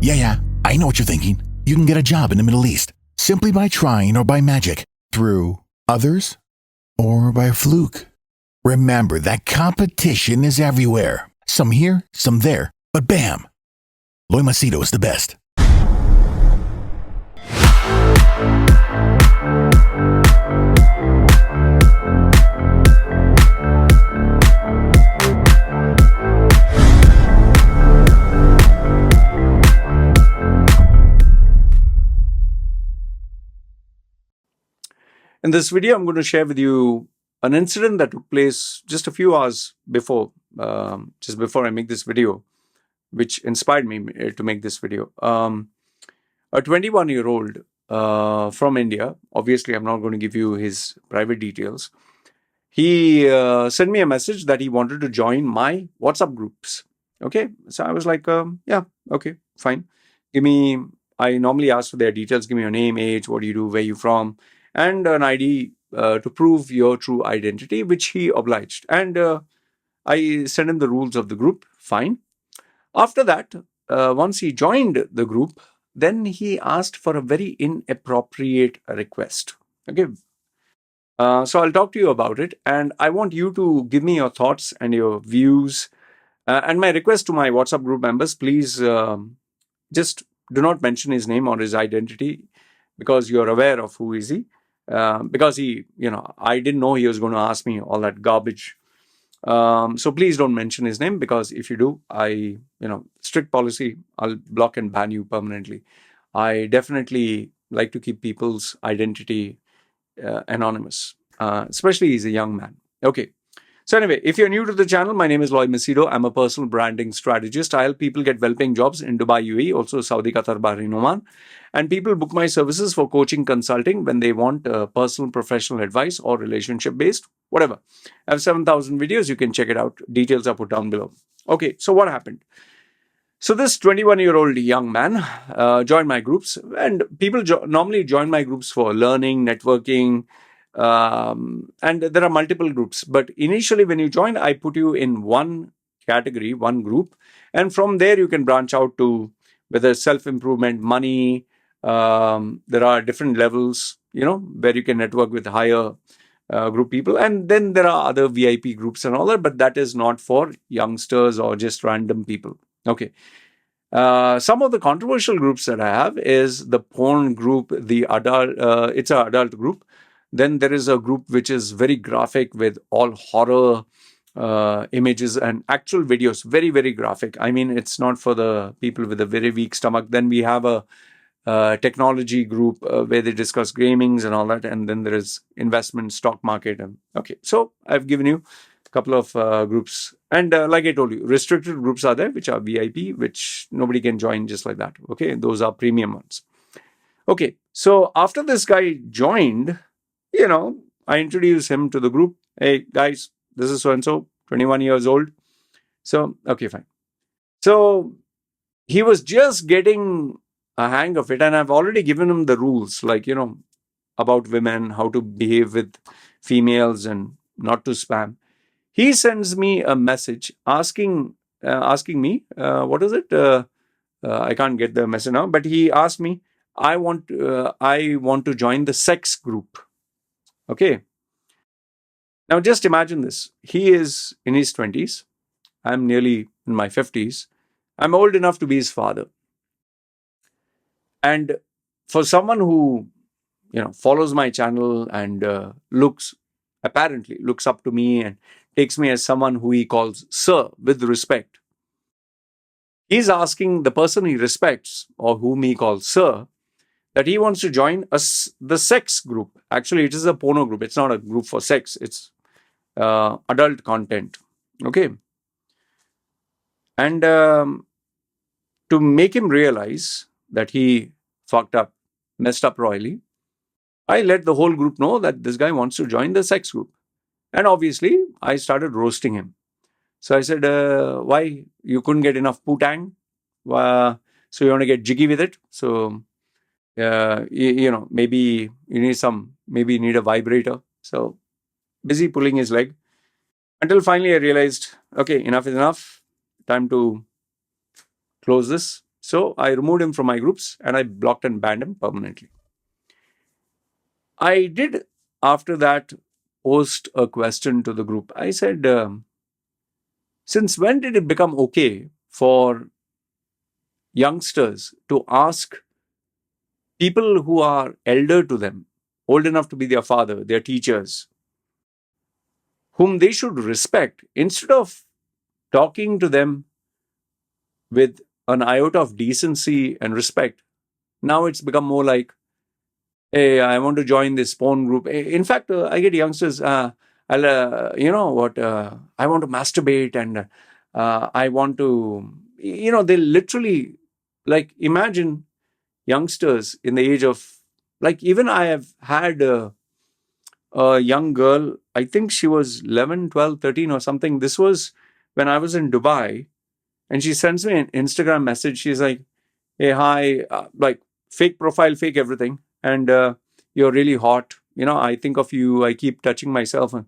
Yeah, I know what you're thinking. You can get a job in the Middle East simply by trying or by magic, through others, or by a fluke. Remember that competition is everywhere. Some here, some there, but bam! Loy Machedo is the best. In this video, I'm going to share with you an incident that took place just a few hours before, just before I make this video, which inspired me to make this video. A 21-year-old from India, obviously I'm not going to give you his private details, he sent me a message that he wanted to join my WhatsApp groups. Okay, so I was like, yeah, okay, fine. I normally ask for their details, give me your name, age, what do you do, where you from, and an ID to prove your true identity, which he obliged. And I sent him the rules of the group, fine. After that, once he joined the group, then he asked for a very inappropriate request. Okay. So I'll talk to you about it, and I want you to give me your thoughts and your views. And my request to my WhatsApp group members, please just do not mention his name or his identity, because you're aware of who is he. Because I didn't know he was going to ask me all that garbage. So please don't mention his name, because if you do, strict policy, I'll block and ban you permanently. I definitely like to keep people's identity anonymous, especially he's a young man. Okay. So anyway, if you're new to the channel, my name is Loy Machedo. I'm a personal branding strategist. I help people get well-paying jobs in Dubai, UAE, also Saudi, Qatar, Bahrain, Oman. And people book my services for coaching, consulting when they want personal, professional advice or relationship-based, whatever. I have 7,000 videos. You can check it out. Details are put down below. Okay, so what happened? So this 21-year-old young man joined my groups, and people normally join my groups for learning, networking, and there are multiple groups. But initially when you join, I put you in one category, one group, and from there you can branch out to whether self-improvement, money. There are different levels, where you can network with higher group people, and then there are other VIP groups and all that, but that is not for youngsters or just random people. Okay. Some of the controversial groups that I have is the porn group, the adult, it's an adult group. Then there is a group which is very graphic with all horror images and actual videos, very, very graphic. I mean, it's not for the people with a very weak stomach. Then we have a technology group where they discuss gamings and all that. And then there is investment, stock market. And okay, so I've given you a couple of groups. And like I told you, restricted groups are there, which are VIP, which nobody can join just like that. Okay, those are premium ones. Okay, so after this guy joined, I introduced him to the group. Hey, guys, this is so-and-so, 21 years old. So, okay, fine. So he was just getting a hang of it, and I've already given him the rules, like, about women, how to behave with females and not to spam. He sends me a message asking me, what is it? I can't get the message now, but he asked me, I want to join the sex group. Okay. Now just imagine this. He is in his 20s. I'm nearly in my 50s. I'm old enough to be his father. And for someone who, follows my channel and apparently looks up to me and takes me as someone who he calls sir with respect, he's asking the person he respects or whom he calls sir that he wants to join the sex group. Actually, it is a porno group. It's not a group for sex. It's adult content. Okay. And to make him realize that he fucked up, messed up royally, I let the whole group know that this guy wants to join the sex group. And obviously, I started roasting him. So I said, why? You couldn't get enough poo-tang? So you want to get jiggy with it? So... maybe you need a vibrator. So busy pulling his leg until finally I realized, okay, enough is enough. Time to close this. So I removed him from my groups and I blocked and banned him permanently. I did, after that, post a question to the group. I said, since when did it become okay for youngsters to ask people who are elder to them, old enough to be their father, their teachers, whom they should respect, instead of talking to them with an iota of decency and respect? Now it's become more like, hey, I want to join this porn group. In fact, I get youngsters, you know what, I want to masturbate and I want to, they literally, like, imagine youngsters in the age of, like, even I have had a young girl, I think she was 11, 12, 13 or something. This was when I was in Dubai, and she sends me an Instagram message. She's like, hey, hi, like, fake profile, fake everything. And you're really hot. I think of you. I keep touching myself. And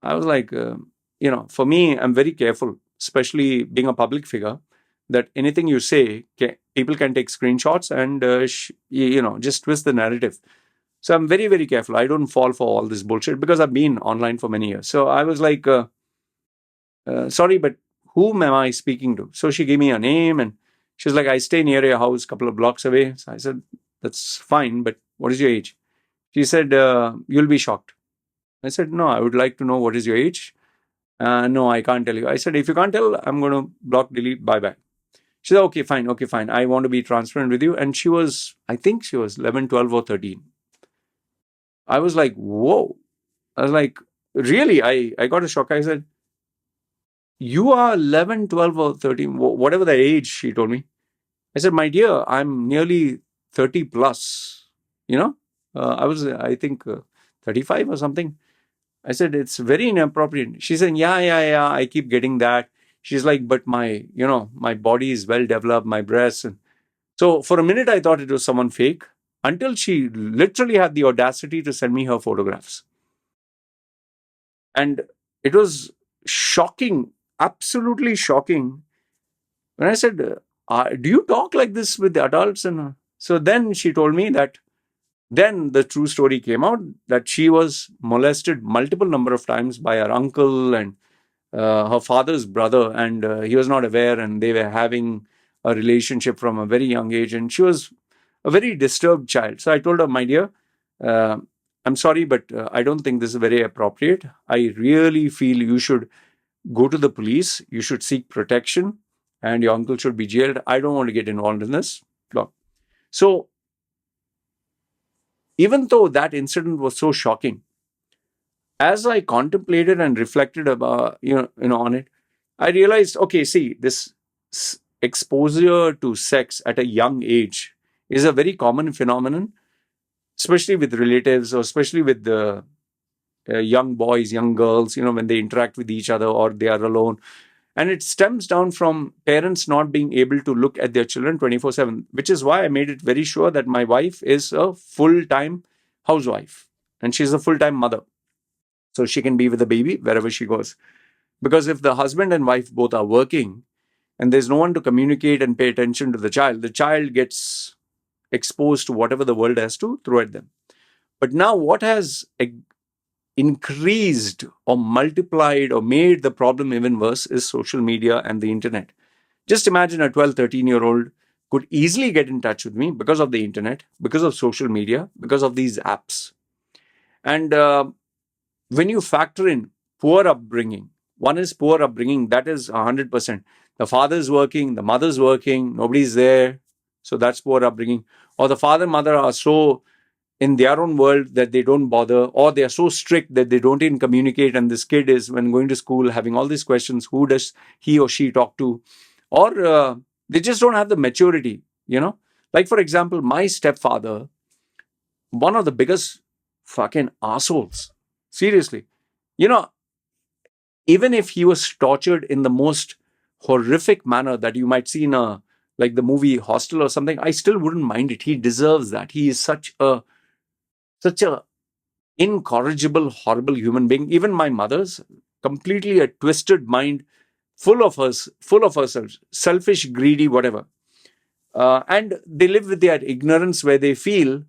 I was like, for me, I'm very careful, especially being a public figure, that anything you say, people can take screenshots and, just twist the narrative. So I'm very, very careful. I don't fall for all this bullshit because I've been online for many years. So I was like, sorry, but whom am I speaking to? So she gave me a name and she's like, I stay near your house, a couple of blocks away. So I said, that's fine, but what is your age? She said, you'll be shocked. I said, no, I would like to know what is your age. No, I can't tell you. I said, if you can't tell, I'm going to block, delete, bye-bye. She said, okay, fine. I want to be transparent with you. And I think she was 11, 12 or 13. I was like, whoa. I was like, really? I got a shock. I said, you are 11, 12 or 13, whatever the age, she told me. I said, my dear, I'm nearly 30 plus. I was, I think, 35 or something. I said, it's very inappropriate. She said, yeah, I keep getting that. She's like, but my body is well developed, my breasts. And so for a minute, I thought it was someone fake, until she literally had the audacity to send me her photographs. And it was shocking, absolutely shocking. When I said, do you talk like this with the adults? And so then she told me that then the true story came out, that she was molested multiple number of times by her uncle and her father's brother, and he was not aware, and they were having a relationship from a very young age, and she was a very disturbed child. So I told her, my dear, I'm sorry, but I don't think this is very appropriate. I really feel you should go to the police, you should seek protection, and your uncle should be jailed. I don't want to get involved in this. So even though that incident was so shocking, as I contemplated and reflected about, on it, I realized, okay, see, this exposure to sex at a young age is a very common phenomenon, especially with relatives, or especially with the young boys, young girls, when they interact with each other or they are alone. And it stems down from parents not being able to look at their children 24/7, which is why I made it very sure that my wife is a full-time housewife and she's a full-time mother. So she can be with the baby wherever she goes. Because if the husband and wife both are working and there's no one to communicate and pay attention to the child gets exposed to whatever the world has to throw at them. But now what has increased or multiplied or made the problem even worse is social media and the internet. Just imagine a 12, 13-year-old could easily get in touch with me because of the internet, because of social media, because of these apps. And when you factor in poor upbringing, one is poor upbringing, that is 100%. The father's working, the mother's working, nobody's there. So that's poor upbringing. Or the father and mother are so in their own world that they don't bother, or they are so strict that they don't even communicate. And this kid is, when going to school, having all these questions, who does he or she talk to? Or they just don't have the maturity, Like, for example, my stepfather, one of the biggest fucking assholes. Seriously. Even if he was tortured in the most horrific manner that you might see in like the movie Hostel or something, I still wouldn't mind it. He deserves that. He is such a incorrigible, horrible human being. Even my mother's completely a twisted mind, full of herself, selfish, greedy, whatever. And they live with their ignorance, where they feel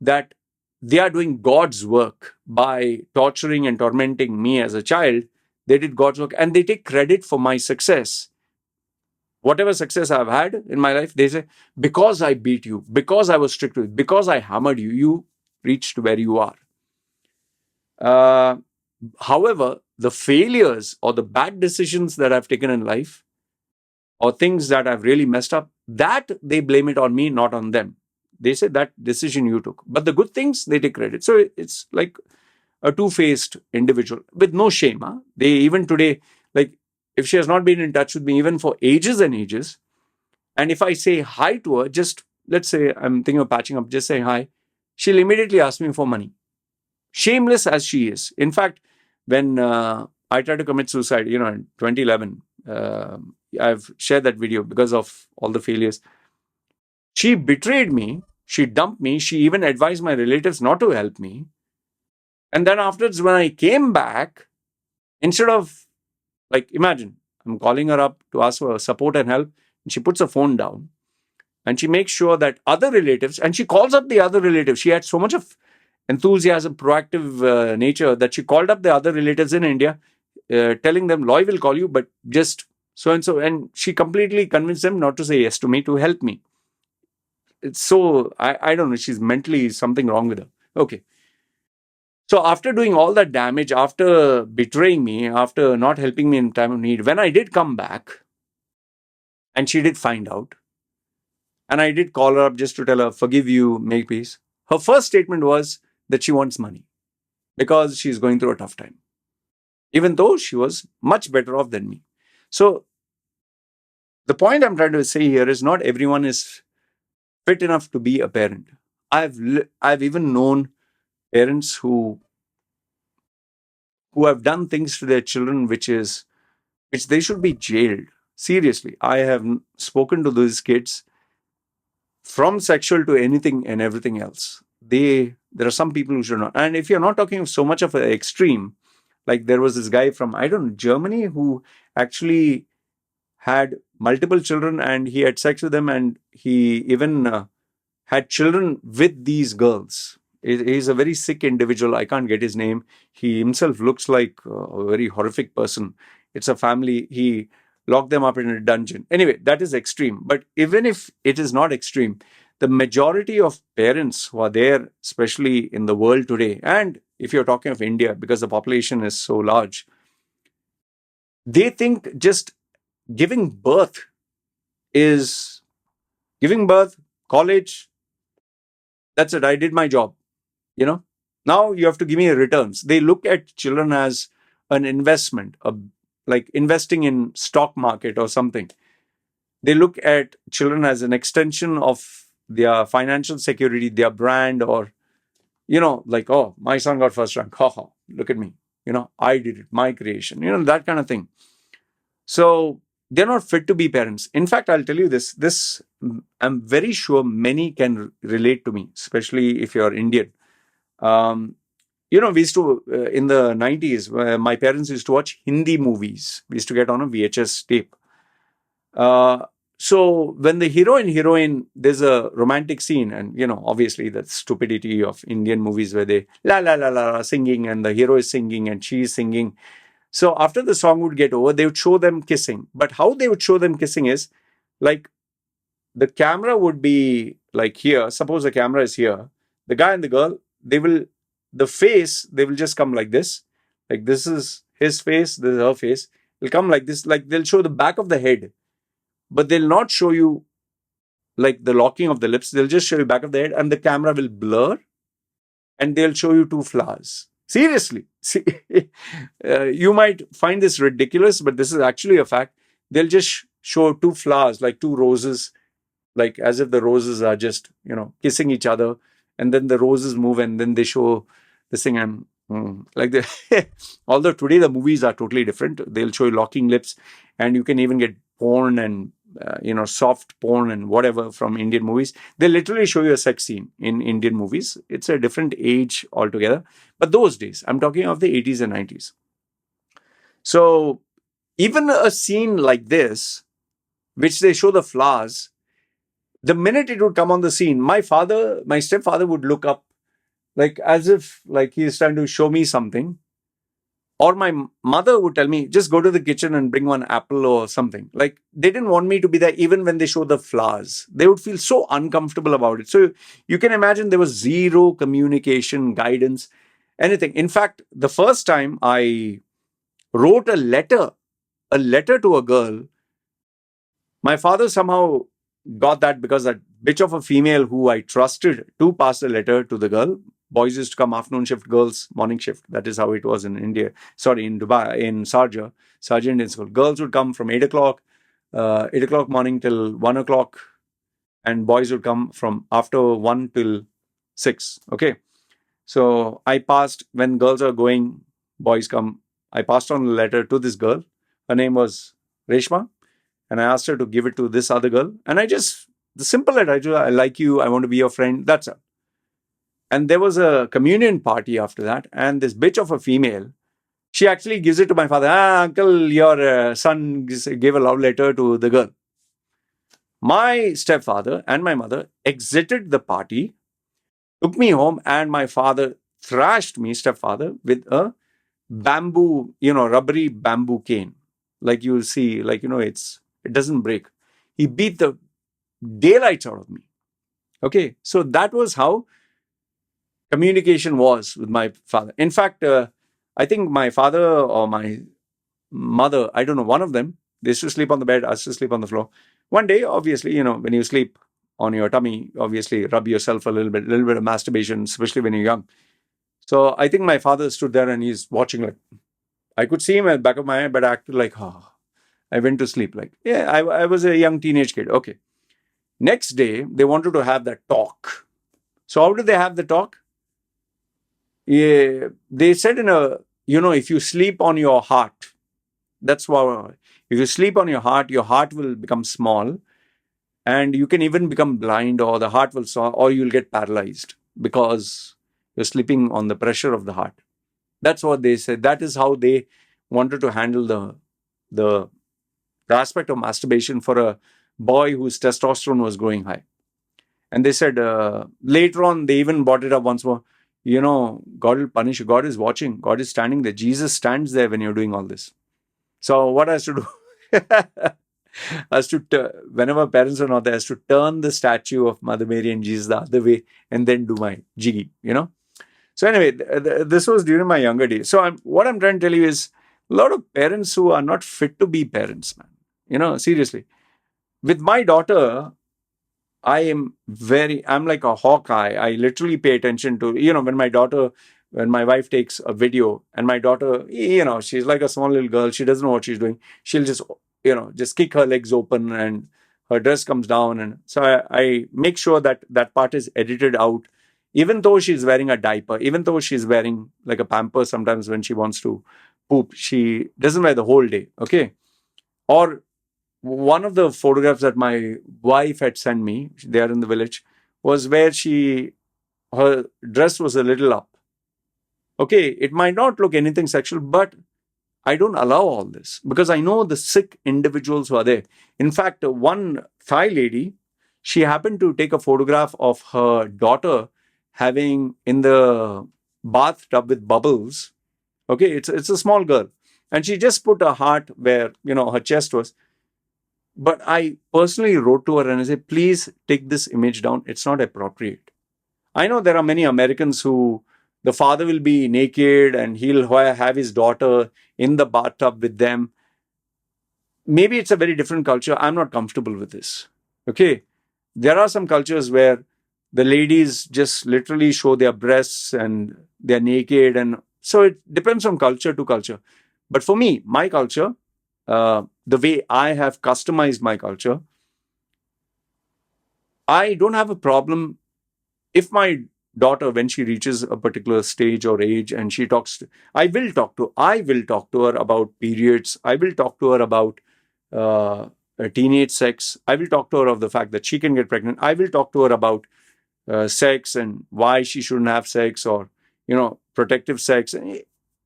that they are doing God's work by torturing and tormenting me as a child. They did God's work, and they take credit for my success. Whatever success I've had in my life, they say, because I beat you, because I was strict with you, because I hammered you, you reached where you are. However, the failures or the bad decisions that I've taken in life, or things that I've really messed up, that they blame it on me, not on them. They say that decision you took. But the good things, they take credit. So it's like a two-faced individual with no shame. Huh? They even today, like, if she has not been in touch with me even for ages and ages, and if I say hi to her, just let's say I'm thinking of patching up, just say hi, she'll immediately ask me for money. Shameless as she is. In fact, when I tried to commit suicide, in 2011, I've shared that video because of all the failures. She betrayed me. She dumped me. She even advised my relatives not to help me. And then afterwards, when I came back, instead of, like, imagine, I'm calling her up to ask for support and help, and she puts her phone down, and she makes sure that other relatives, and she calls up the other relatives. She had so much of enthusiasm, proactive nature, that she called up the other relatives in India, telling them, Loy will call you, but just so and so. And she completely convinced them not to say yes to me, to help me. It's so, I don't know, she's mentally something wrong with her. Okay. So after doing all that damage, after betraying me, after not helping me in time of need, when I did come back, and she did find out, and I did call her up just to tell her, forgive you, make peace. Her first statement was that she wants money because she's going through a tough time, even though she was much better off than me. So the point I'm trying to say here is, not everyone is fit enough to be a parent. I've even known parents who have done things to their children which they should be jailed. Seriously, I have spoken to those kids, from sexual to anything and everything else. There are some people who should not. And if you're not talking of so much of an extreme, like there was this guy from, I don't know, Germany, who actually had multiple children, and he had sex with them, and he even had children with these girls. He's a very sick individual. I can't get his name. He himself looks like a very horrific person. It's a family. He locked them up in a dungeon. Anyway, that is extreme. But even if it is not extreme, the majority of parents who are there, especially in the world today, and if you're talking of India, because the population is so large, they think just giving birth is giving birth, college, that's it, I did my job. Now you have to give me returns. They look at children as an investment, like investing in stock market or something. They look at children as an extension of their financial security, their brand, or like, oh, my son got first rank, haha, look at me, I did it, my creation, that kind of thing. So they're not fit to be parents. In fact, I'll tell you this, I'm very sure many can relate to me, especially if you're Indian. We used to, in the 90s, my parents used to watch Hindi movies. We used to get on a VHS tape. So when the hero and heroine, there's a romantic scene, and, obviously the stupidity of Indian movies where they la la la la singing, and the hero is singing and she is singing. So after the song would get over, they would show them kissing. But how they would show them kissing is, like, the camera would be like here. Suppose the camera is here. The guy and the girl, they will just come like this. Like, this is his face, this is her face. It'll come like this. Like, they'll show the back of the head, but they'll not show you like the locking of the lips. They'll just show you back of the head, and the camera will blur, and they'll show you two flowers. Seriously. See, you might find this ridiculous, but this is actually a fact. They'll just show two flowers, like two roses, like as if the roses are just, kissing each other. And then the roses move, and then they show this thing, and like the although today the movies are totally different. They'll show you locking lips, and you can even get porn and soft porn and whatever from Indian movies. They literally show you a sex scene in Indian movies. It's a different age altogether. But those days, I'm talking of the 80s and 90s. So even a scene like this, which they show the flowers, the minute it would come on the scene, my stepfather would look up like as if like he's trying to show me something. Or my mother would tell me, just go to the kitchen and bring one apple or something. Like they didn't want me to be there even when they show the flowers. They would feel so uncomfortable about it. So you can imagine there was zero communication, guidance, anything. In fact, the first time I wrote a letter to a girl, my father somehow got that because that bitch of a female who I trusted to pass the letter to the girl. Boys used to come afternoon shift, girls morning shift. That is how it was in India. Sorry, in Dubai, in Sharjah Indian school. Girls would come from 8 o'clock, 8 o'clock morning till 1 o'clock, and boys would come from after 1 till 6. Okay. So I passed, when girls are going, boys come. I passed on a letter to this girl. Her name was Reshma. And I asked her to give it to this other girl. And the simple letter, I like you, I want to be your friend. That's it. And there was a communion party after that. And this bitch of a female, she actually gives it to my father. Uncle, your son gave a love letter to the girl. My stepfather and my mother exited the party, took me home, and my father thrashed me, stepfather, with a bamboo, rubbery bamboo cane. Like you see, it doesn't break. He beat the daylights out of me. Okay, so that was how communication was with my father. In fact, I think my father or my mother, I don't know, one of them, they used to sleep on the bed, I used to sleep on the floor. One day, obviously, when you sleep on your tummy, obviously rub yourself a little bit of masturbation, especially when you're young. So I think my father stood there and he's watching, like, I could see him at the back of my eye, but I acted like, I went to sleep. Like, yeah, I was a young teenage kid. Okay. Next day, they wanted to have that talk. So how did they have the talk? Yeah, they said if you sleep on your heart, that's why, if you sleep on your heart will become small and you can even become blind, or the heart will stop, or you'll get paralyzed because you're sleeping on the pressure of the heart. That's what they said. That is how they wanted to handle the aspect of masturbation for a boy whose testosterone was growing high. And they said later on, they even brought it up once more. God will punish you. God is watching. God is standing there. Jesus stands there when you're doing all this. So what I has to do? Whenever parents are not there, has to turn the statue of Mother Mary and Jesus the other way and then do my jiggy, So anyway, this was during my younger days. So what I'm trying to tell you is a lot of parents who are not fit to be parents, man. Seriously. With my daughter, I'm like a hawkeye. I literally pay attention to, when my wife takes a video and my daughter, she's like a small little girl. She doesn't know what she's doing. She'll just kick her legs open and her dress comes down. And so I make sure that part is edited out. Even though she's wearing a diaper, even though she's wearing like a pamper sometimes when she wants to poop, she doesn't wear the whole day. Okay. Or one of the photographs that my wife had sent me, there in the village, was where her dress was a little up. Okay, it might not look anything sexual, but I don't allow all this because I know the sick individuals who are there. In fact, one Thai lady, she happened to take a photograph of her daughter having in the bathtub with bubbles. Okay, it's a small girl. And she just put a heart where, her chest was. But I personally wrote to her and I said, please take this image down. It's not appropriate. I know there are many Americans who the father will be naked and he'll have his daughter in the bathtub with them. Maybe it's a very different culture. I'm not comfortable with this. Okay. There are some cultures where the ladies just literally show their breasts and they're naked. And so it depends from culture to culture. But for me, my culture, the way I have customized my culture, I don't have a problem if my daughter, when she reaches a particular stage or age and she I will talk to her about periods. I will talk to her about teenage sex. I will talk to her of the fact that she can get pregnant. I will talk to her about sex and why she shouldn't have sex, or, protective sex,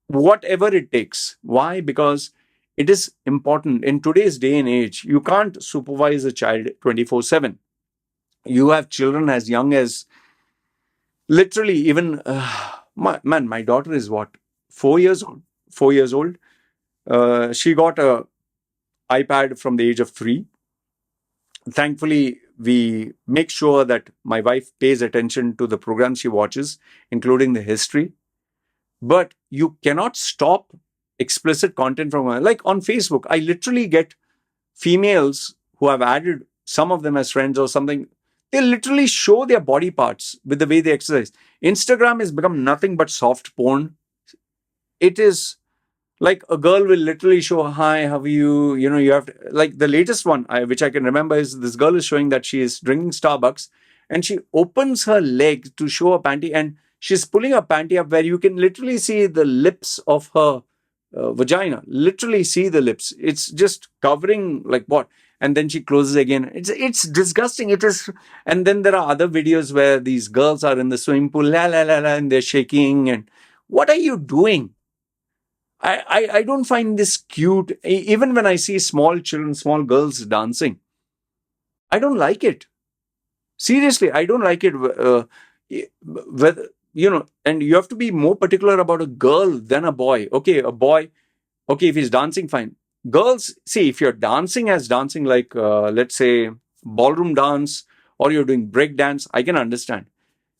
whatever it takes. Why? Because it is important. In today's day and age, you can't supervise a child 24/7. You have children as young as literally even my daughter is what, 4 years old. 4 years old. She got a iPad from the age of 3. Thankfully, we make sure that my wife pays attention to the programs she watches, including the history. But you cannot stop explicit content from, like on Facebook. I literally get females who have added some of them as friends or something. They literally show their body parts with the way they exercise. Instagram has become nothing but soft porn. It is like a girl will literally show, hi, how are you, you have to, like the latest one which I can remember is this girl is showing that she is drinking Starbucks, and she opens her leg to show a panty, and she's pulling a panty up where you can literally see the lips of her vagina, literally see the lips. It's just covering like what, and then she closes again. It's disgusting. It is. And then there are other videos where these girls are in the swimming pool, la la la la, and they're shaking. And what are you doing? I don't find this cute. Even when I see small children, small girls dancing, I don't like it. Seriously, I don't like it. Whether, and you have to be more particular about a girl than a boy. Okay, a boy, okay, if he's dancing, fine. Girls, see, if you're dancing as dancing like, let's say, ballroom dance, or you're doing break dance, I can understand.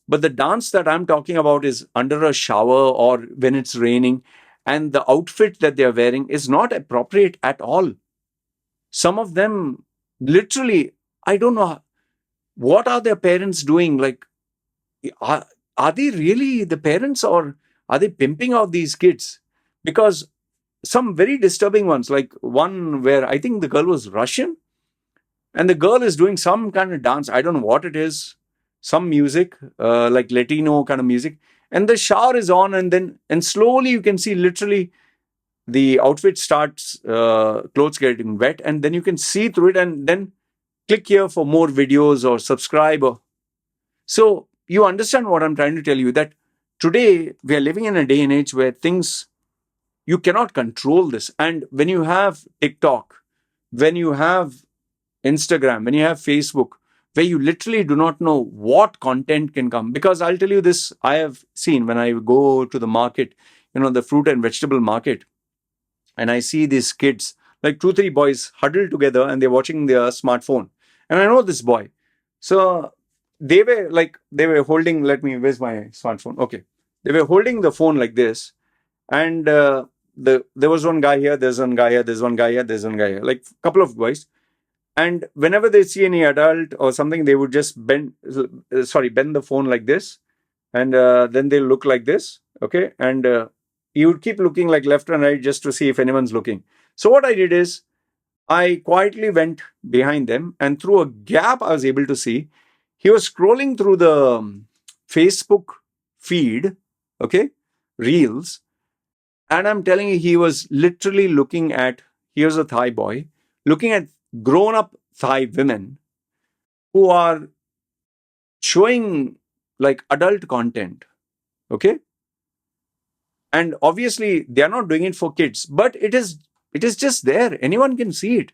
But the dance that I'm talking about is under a shower or when it's raining, and the outfit that they're wearing is not appropriate at all. Some of them literally, I don't know, what are their parents doing? Like, are they really the parents, or are they pimping out these kids? Because some very disturbing ones, like one where I think the girl was Russian, and the girl is doing some kind of dance. I don't know what it is, some music, like Latino kind of music. And the shower is on, and slowly you can see literally the outfit starts, clothes getting wet, and then you can see through it, and then click here for more videos or subscribe. So you understand what I'm trying to tell you, that today we are living in a day and age where things, you cannot control this. And when you have TikTok, when you have Instagram, when you have Facebook, where you literally do not know what content can come. Because I'll tell you this, I have seen when I go to the market, the fruit and vegetable market, and I see these kids, like 2, 3 boys huddled together, and they're watching their smartphone. And I know this boy. So they were holding, where's my smartphone? Okay. They were holding the phone like this. And there was one guy here, there's one guy here, there's one guy here, there's one guy here, like a couple of boys. And whenever they see any adult or something, they would just bend the phone like this. And then they'll look like this. Okay. And you would keep looking like left and right just to see if anyone's looking. So what I did is I quietly went behind them, and through a gap I was able to see he was scrolling through the Facebook feed, okay, reels. And I'm telling you, he was literally looking at, here's a Thai boy, looking at grown-up Thai women who are showing like adult content, okay? And obviously, they are not doing it for kids, but it is just there. Anyone can see it.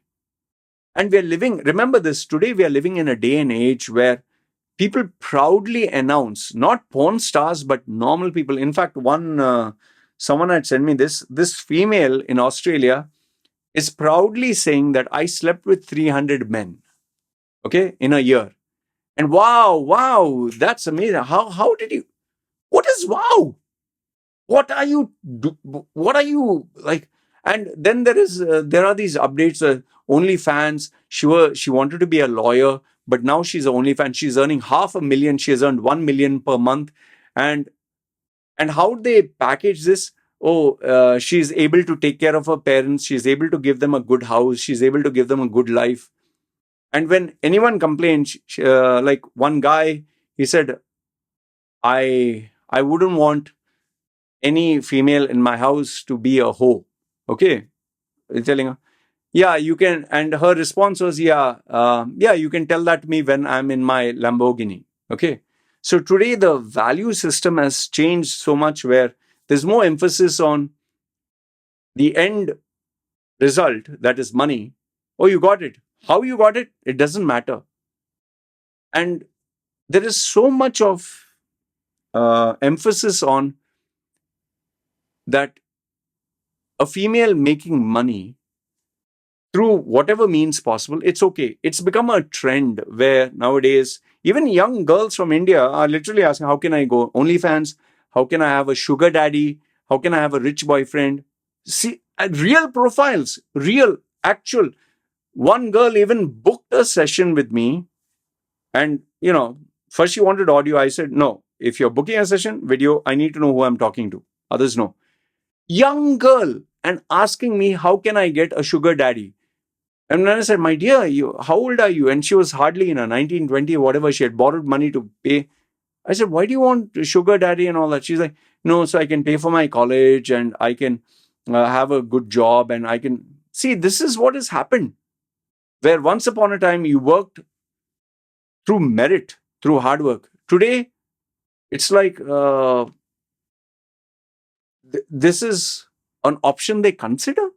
And we are living, remember this, today we are living in a day and age where people proudly announce, not porn stars, but normal people. In fact, someone had sent me this female in Australia is proudly saying that I slept with 300 men, okay, in a year. And wow, that's amazing. How did you, what is wow? What are you like? And then there are these updates, OnlyFans. She wanted to be a lawyer, but now she's an OnlyFans. She's earning 500,000. She has earned 1 million per month. And how they package this? She's able to take care of her parents. She's able to give them a good house. She's able to give them a good life. And when anyone complains, like one guy, he said, I wouldn't want any female in my house to be a hoe. Okay. He's telling her, yeah, you can. And her response was, yeah, you can tell that to me when I'm in my Lamborghini. Okay. So today the value system has changed so much where there's more emphasis on the end result, that is money. Oh, you got it. How you got it? It doesn't matter. And there is so much of emphasis on that a female making money through whatever means possible, it's okay. It's become a trend where nowadays even young girls from India are literally asking, how can I go OnlyFans? How can I have a sugar daddy? How can I have a rich boyfriend? See, real profiles, real, actual. One girl even booked a session with me, and first she wanted audio. I said, no, if you're booking a session, video, I need to know who I'm talking to. Others no. Young girl, and asking me, how can I get a sugar daddy? And then I said, my dear, how old are you? And she was hardly in her 19, 20, whatever. She had borrowed money to pay. I said, why do you want a sugar daddy and all that? She's like, no, so I can pay for my college and I can have a good job and I can... See, this is what has happened. Where once upon a time you worked through merit, through hard work. Today, it's like this is an option they consider.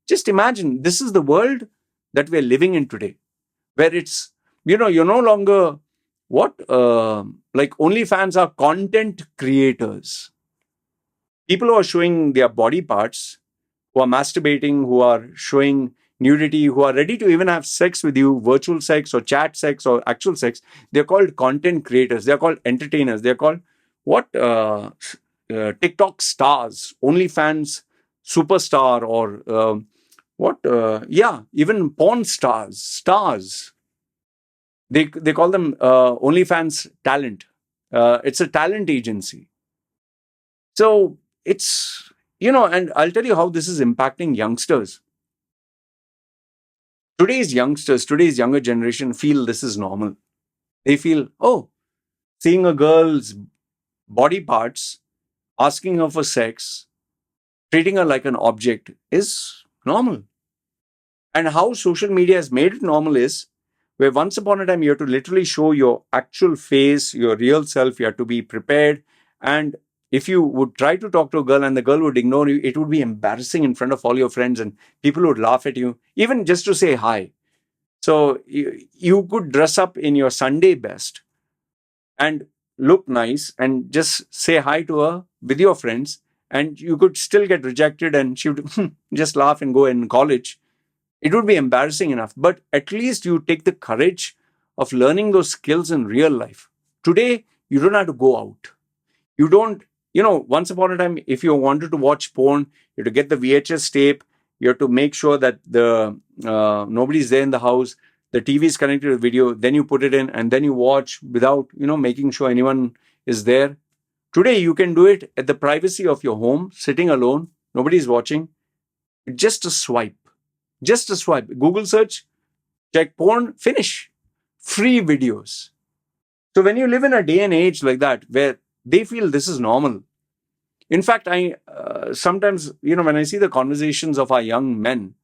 Just imagine, this is the world that we're living in today, where it's, you're no longer like OnlyFans are content creators. People who are showing their body parts, who are masturbating, who are showing nudity, who are ready to even have sex with you, virtual sex or chat sex or actual sex, they're called content creators. They're called entertainers. They're called TikTok stars, OnlyFans superstar, or even porn stars. They call them OnlyFans talent. It's a talent agency. So it's, and I'll tell you how this is impacting youngsters. Today's younger generation feel this is normal. They feel, oh, seeing a girl's body parts, asking her for sex, treating her like an object is normal. And how social media has made it normal is where once upon a time you have to literally show your actual face, your real self, you have to be prepared. And if you would try to talk to a girl and the girl would ignore you, it would be embarrassing in front of all your friends and people would laugh at you, even just to say hi. So you could dress up in your Sunday best and look nice and just say hi to her with your friends, and you could still get rejected and she would just laugh and go in college. It would be embarrassing enough, but at least you take the courage of learning those skills in real life. Today, you don't have to go out. You don't, once upon a time, if you wanted to watch porn, you have to get the VHS tape. You have to make sure that nobody's there in the house. The TV is connected to video. Then you put it in and then you watch without, making sure anyone is there. Today, you can do it at the privacy of your home, sitting alone. Nobody's watching. Just a swipe. Just a swipe. Google search, check porn, finish. Free videos. So when you live in a day and age like that, where they feel this is normal. In fact, I sometimes, when I see the conversations of our young men,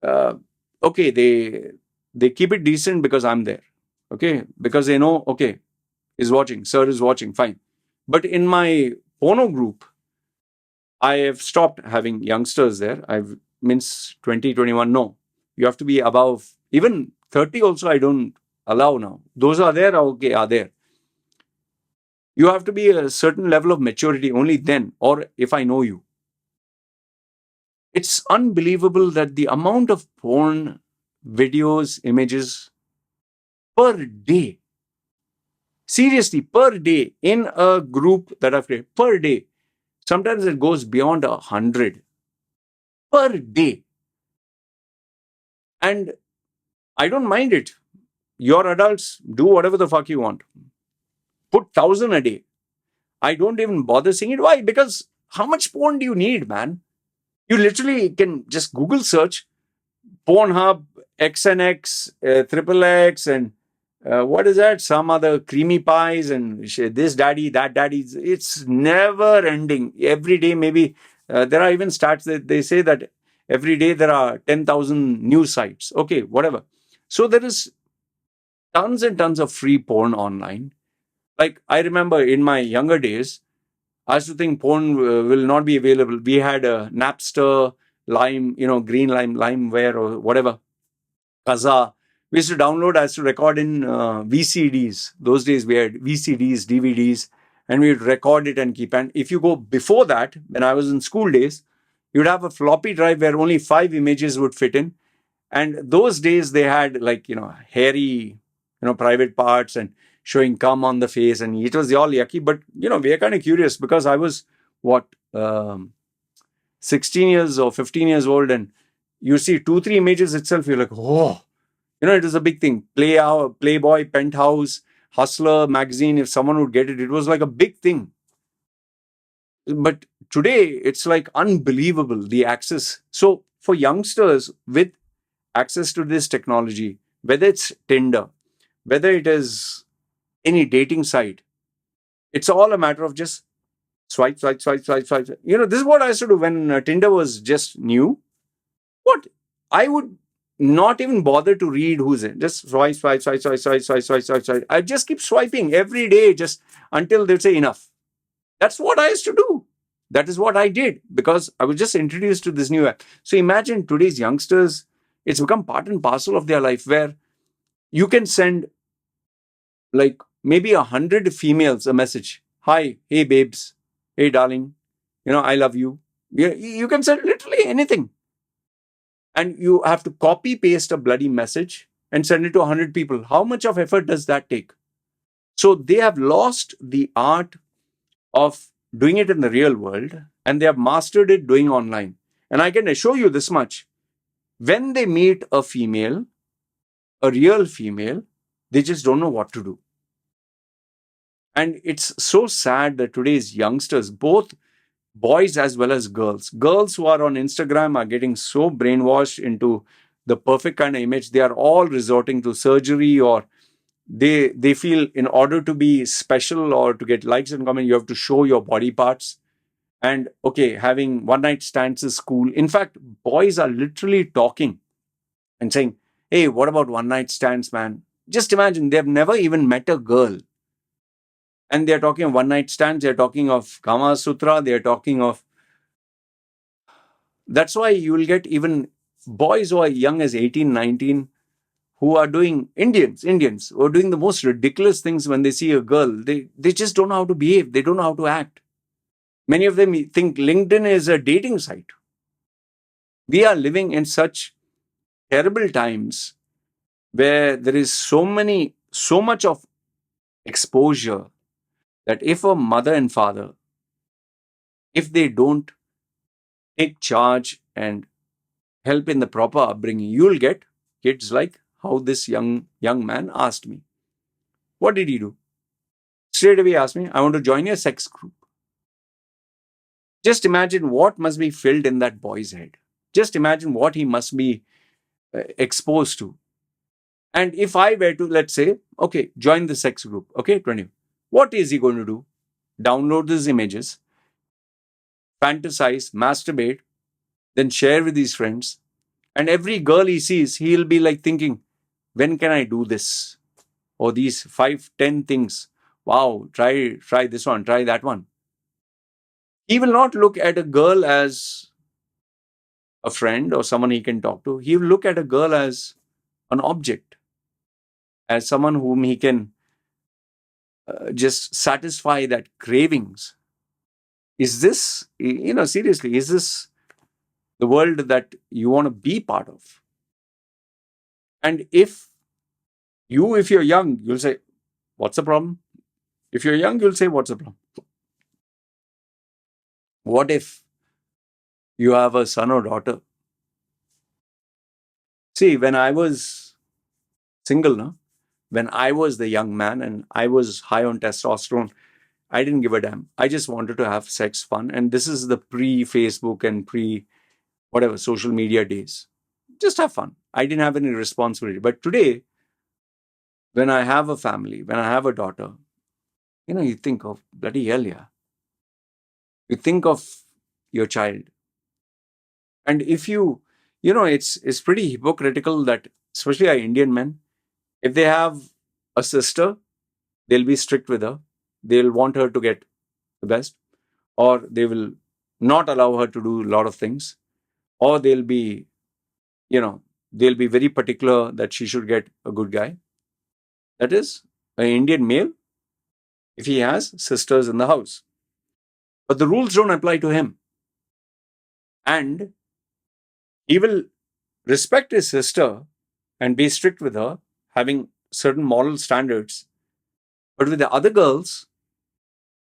okay, they keep it decent because I'm there. Okay, because they know, okay, is watching, sir is watching, fine. But in my porno group, I have stopped having youngsters there. I've means 20, 21. No, you have to be above, even 30 also I don't allow now. Those are there, okay, are there. You have to be a certain level of maturity only then, or if I know you. It's unbelievable that the amount of porn videos, images per day, seriously, per day in a group that I've created, per day. Sometimes it goes beyond 100 per day. And I don't mind it. You're adults, do whatever the fuck you want. Put 1,000 a day. I don't even bother seeing it. Why? Because how much porn do you need, man? You literally can just Google search Pornhub, XNX, Triple X, and what is that? Some other creamy pies and this daddy, that daddy. It's never ending. Every day, maybe there are even stats that they say that every day there are 10,000 new sites. Okay, whatever. So there is tons and tons of free porn online. Like I remember in my younger days, I used to think porn will not be available. We had a Napster, Lime, green Lime, Limeware or whatever, Kazaa. We used to download, I used to record in VCDs. Those days we had VCDs, DVDs, and we'd record it and keep. And if you go before that, when I was in school days, you'd have a floppy drive where only 5 images would fit in. And those days they had like, hairy, private parts and showing cum on the face, and it was all yucky. But, we are kind of curious because I was, 16 years or 15 years old, and you see 2-3 images itself, you're like, oh, it was a big thing. Playboy, Penthouse, Hustler magazine, if someone would get it, it was like a big thing. But today, it's like unbelievable, the access. So for youngsters with access to this technology, whether it's Tinder, whether it is any dating site, it's all a matter of just swipe, swipe, swipe, swipe, swipe. This is what I used to do when Tinder was just new. What? I would not even bother to read who's in. Just swipe, swipe, swipe, swipe, swipe, swipe, swipe, swipe, swipe. I just keep swiping every day, just until they say enough. That's what I used to do. That is what I did because I was just introduced to this new app. So imagine today's youngsters, it's become part and parcel of their life where you can send like maybe 100 females a message. Hi, hey babes, hey darling, I love you. You can send literally anything. And you have to copy paste a bloody message and send it to 100 people. How much of effort does that take? So they have lost the art of doing it in the real world, and they have mastered it doing online. And I can assure you this much. When they meet a female, a real female, they just don't know what to do. And it's so sad that today's youngsters, both boys as well as girls who are on Instagram are getting so brainwashed into the perfect kind of image. They are all resorting to surgery, or they feel in order to be special or to get likes and comments, you have to show your body parts. And okay, having one night stands is cool. In fact, boys are literally talking and saying, hey, what about one night stands, man? Just imagine, they've never even met a girl. And they're talking of one night stands, they're talking of Kama Sutra, they're talking of. That's why you will get even boys who are young as 18, 19, who are doing Indians who are doing the most ridiculous things when they see a girl. They just don't know how to behave. They don't know how to act. Many of them think LinkedIn is a dating site. We are living in such terrible times where there is so much of exposure that if a mother and father, if they don't take charge and help in the proper upbringing, you'll get kids like how this young man asked me. What did he do? Straight away asked me, I want to join your sex group. Just imagine what must be filled in that boy's head. Just imagine what he must be exposed to. And if I were to, let's say, okay, join the sex group, okay, 20, what is he going to do? Download these images, fantasize, masturbate, then share with his friends. And every girl he sees, he'll be like thinking, when can I do this? Or these 5-10 things. Wow, try this one, try that one. He will not look at a girl as a friend or someone he can talk to. He will look at a girl as an object, as someone whom he can just satisfy that cravings. Is this, seriously, is this the world that you want to be part of? And if you're young, you'll say, what's the problem? If you're young, you'll say, what's the problem? What if you have a son or daughter? See, when I was single, when I was the young man and I was high on testosterone, I didn't give a damn. I just wanted to have sex fun. And this is the pre-Facebook and pre-whatever social media days. Just have fun. I didn't have any responsibility. But today, when I have a family, when I have a daughter, you think of bloody hell, yeah. You think of your child. And if it's pretty hypocritical that, especially our Indian men, if they have a sister, they'll be strict with her. They'll want her to get the best, or they will not allow her to do a lot of things, or they'll be, they'll be very particular that she should get a good guy. That is, an Indian male, if he has sisters in the house. But the rules don't apply to him. And he will respect his sister and be strict with her, having certain moral standards. But with the other girls,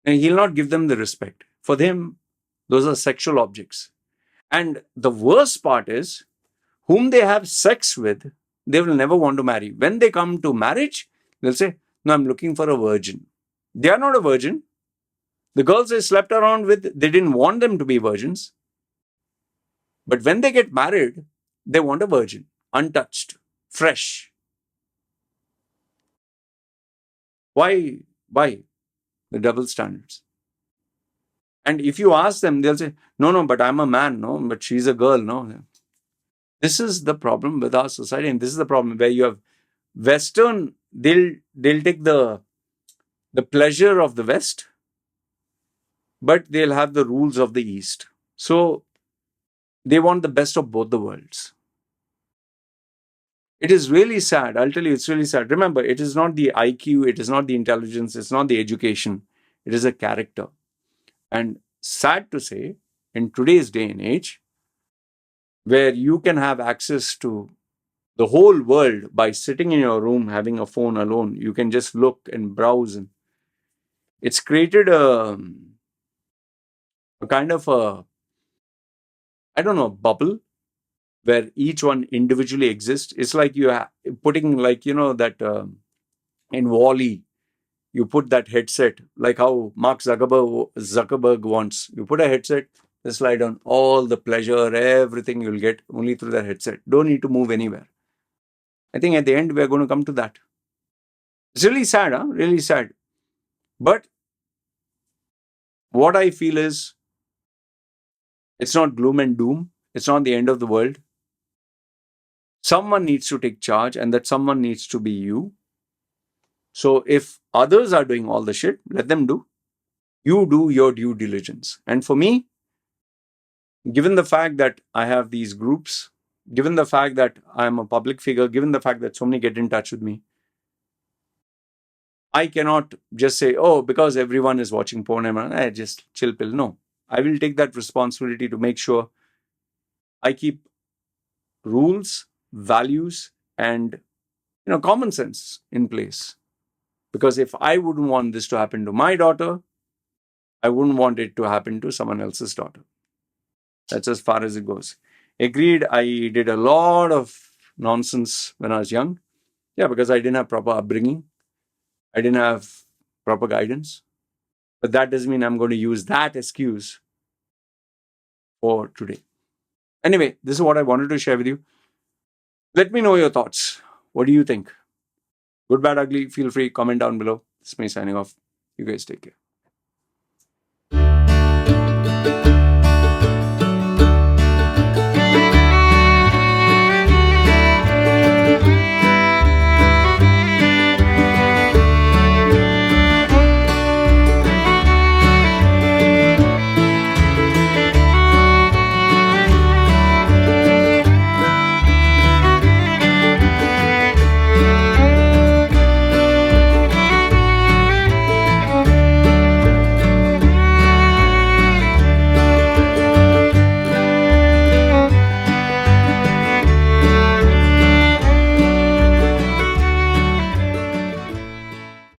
he'll not give them the respect. For them, those are sexual objects. And the worst part is, whom they have sex with, they will never want to marry. When they come to marriage, they'll say, no, I'm looking for a virgin. They are not a virgin. The girls they slept around with, they didn't want them to be virgins. But when they get married, they want a virgin, untouched, fresh. Why? Why? The double standards. And if you ask them, they'll say, no, but I'm a man, no, but she's a girl, no. This is the problem with our society, and this is the problem where you have Western, they'll take the pleasure of the West, but they'll have the rules of the East. So they want the best of both the worlds. It is really sad. I'll tell you, it's really sad. Remember, it is not the IQ, it is not the intelligence, it's not the education, it is a character. And sad to say, in today's day and age, where you can have access to the whole world by sitting in your room having a phone alone, you can just look and browse. And it's created a kind of a, I don't know, bubble where each one individually exists. It's like you are putting, like, that in Wall-E, you put that headset, like how Mark Zuckerberg wants. You put a headset, the slide on all the pleasure, everything you'll get only through the headset. Don't need to move anywhere. I think at the end, we're going to come to that. It's really sad, huh? Really sad. But what I feel is, it's not gloom and doom. It's not the end of the world. Someone needs to take charge, and that someone needs to be you. So if others are doing all the shit, let them do. You do your due diligence. And for me, given the fact that I have these groups, given the fact that I'm a public figure, given the fact that so many get in touch with me, I cannot just say, oh, because everyone is watching porn, I just chill pill. No, I will take that responsibility to make sure I keep rules, values, and common sense in place. Because if I wouldn't want this to happen to my daughter, I wouldn't want it to happen to someone else's daughter. That's as far as it goes. Agreed, I did a lot of nonsense when I was young. Yeah, because I didn't have proper upbringing. I didn't have proper guidance. But that doesn't mean I'm going to use that excuse for today. Anyway, this is what I wanted to share with you. Let me know your thoughts. What do you think? Good, bad, ugly, feel free, comment down below. This is me signing off. You guys take care.